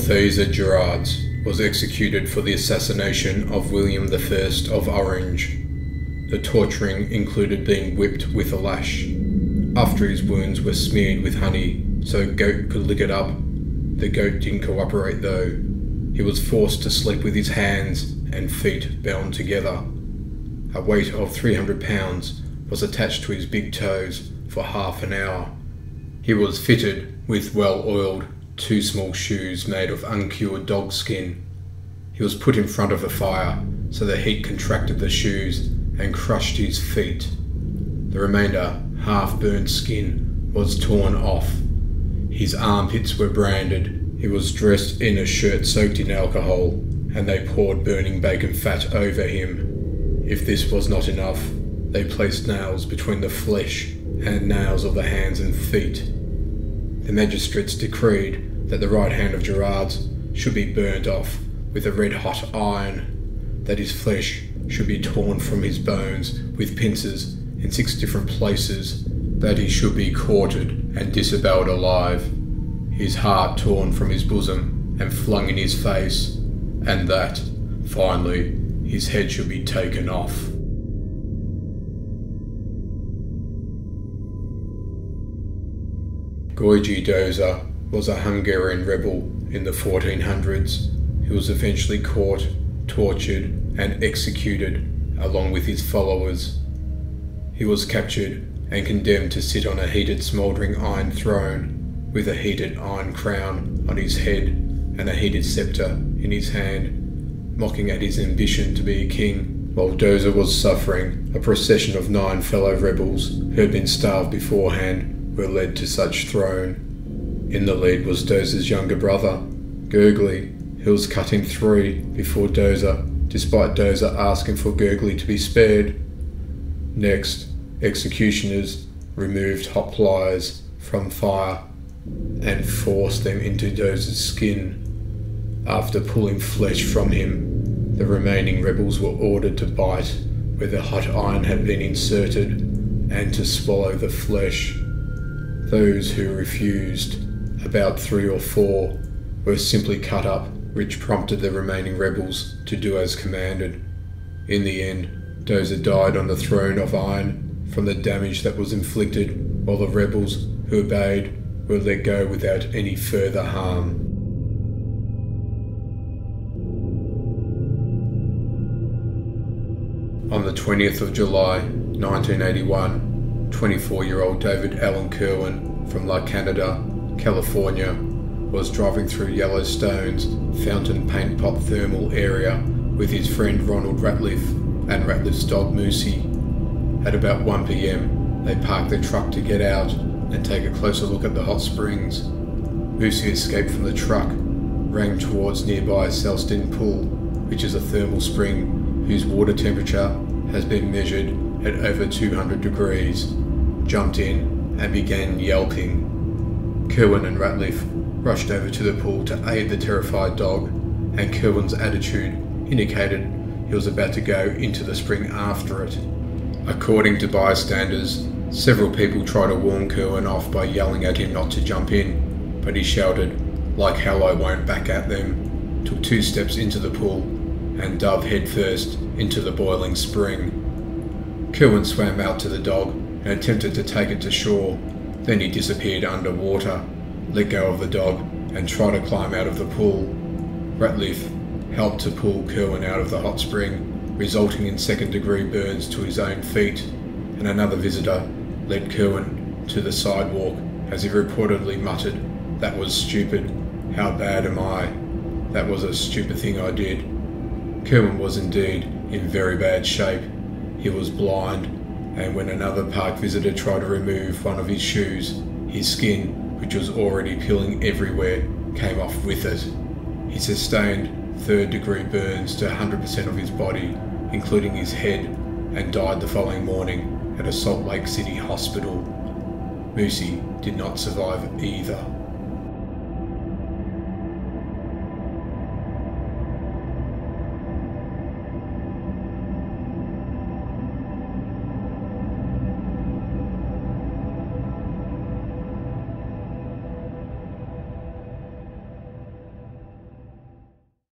Balthasar Gerards was executed for the assassination of William I of Orange. The torturing included being whipped with a lash. After his wounds were smeared with honey so a goat could lick it up, the goat didn't cooperate though. He was forced to sleep with his hands and feet bound together. A weight of 300 pounds was attached to his big toes for half an hour. He was fitted with well-oiled, two small shoes made of uncured dog skin. He was put in front of a fire so the heat contracted the shoes and crushed his feet. The remainder, half-burnt skin, was torn off. His armpits were branded. He was dressed in a shirt soaked in alcohol, and they poured burning bacon fat over him. If this was not enough, they placed nails between the flesh and nails of the hands and feet. The magistrates decreed that the right hand of Gerards should be burnt off with a red-hot iron, that his flesh should be torn from his bones with pincers in 6 different places, that he should be quartered and disemboweled alive, his heart torn from his bosom and flung in his face, and that, finally, his head should be taken off. György Dózsa was a Hungarian rebel in the 1400s. He was eventually caught, tortured, and executed along with his followers. He was captured and condemned to sit on a heated smouldering iron throne with a heated iron crown on his head and a heated scepter in his hand, mocking at his ambition to be a king. While Dózsa was suffering, a procession of 9 fellow rebels who had been starved beforehand were led to such throne. In the lead was Dózsa's younger brother, Gyorgy, who was cut in 3 before Dózsa, despite Dózsa asking for Gyorgy to be spared. Next, executioners removed hot pliers from fire and forced them into Dózsa's skin. After pulling flesh from him, the remaining rebels were ordered to bite where the hot iron had been inserted and to swallow the flesh. Those who refused, about 3 or 4, were simply cut up, which prompted the remaining rebels to do as commanded. In the end, Dózsa died on the throne of iron from the damage that was inflicted, while the rebels who obeyed were let go without any further harm. On the 20th of July, 1981, 24-year-old David Allen Kirwan from La Canada, California, was driving through Yellowstone's Fountain Paint Pot thermal area with his friend Ronald Ratliff and Ratliff's dog Moosey. At about 1 p.m, they parked their truck to get out and take a closer look at the hot springs. Moosey escaped from the truck, ran towards nearby Selston Pool, which is a thermal spring whose water temperature has been measured at over 200 degrees, jumped in and began yelping. Kirwan and Ratliff rushed over to the pool to aid the terrified dog, and Kirwan's attitude indicated he was about to go into the spring after it. According to bystanders, several people tried to warn Kirwan off by yelling at him not to jump in, but he shouted, "Like hell I won't," back at them, took 2 steps into the pool, and dove headfirst into the boiling spring. Kirwan swam out to the dog and attempted to take it to shore. Then he disappeared underwater, let go of the dog, and tried to climb out of the pool. Ratliff helped to pull Kirwan out of the hot spring, resulting in 2nd-degree burns to his own feet, and another visitor led Kirwan to the sidewalk as he reportedly muttered, "That was stupid. How bad am I? That was a stupid thing I did." Kirwan was indeed in very bad shape. He was blind, and when another park visitor tried to remove one of his shoes, his skin, which was already peeling everywhere, came off with it. He sustained 3rd-degree burns to 100% of his body, including his head, and died the following morning at a Salt Lake City hospital. Moosey did not survive either.